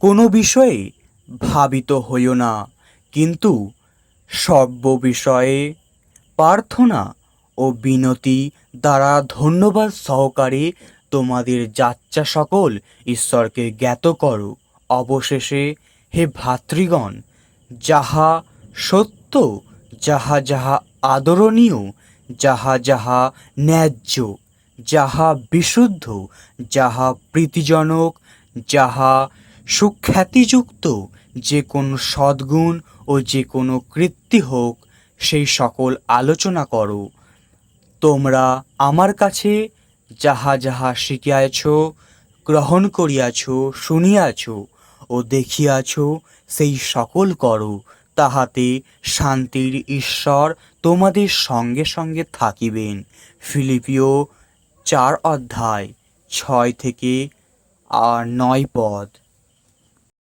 কোনো বিষয়ে ভাবিত হইও না, কিন্তু সর্ব বিষয়ে প্রার্থনা ও বিনতি দ্বারা ধন্যবাদ সহকারে তোমাদের যাচ্ছা সকল ঈশ্বরকে জ্ঞাত করো। অবশেষে হে ভাতৃগণ, যাহা সত্য, যাহা যাহা আদরণীয়, যাহা যাহা ন্যায্য, যাহা বিশুদ্ধ, যাহা প্রীতিজনক, যাহা সুখ্যাতিযুক্ত, যে কোনো সদ্গুণ ও যে কোনো কীর্তি হোক, সেই সকল আলোচনা করো। তোমরা আমার কাছে যাহা যাহা শিখিয়াছ, গ্রহণ করিয়াছ, শুনিয়াছ ও দেখিয়াছ, সেই সকল করো। তাহাতে শান্তির ঈশ্বর তোমাদের সঙ্গে সঙ্গে থাকিবেন। ফিলিপিও 4 অধ্যায় 6 থেকে 9 পদ।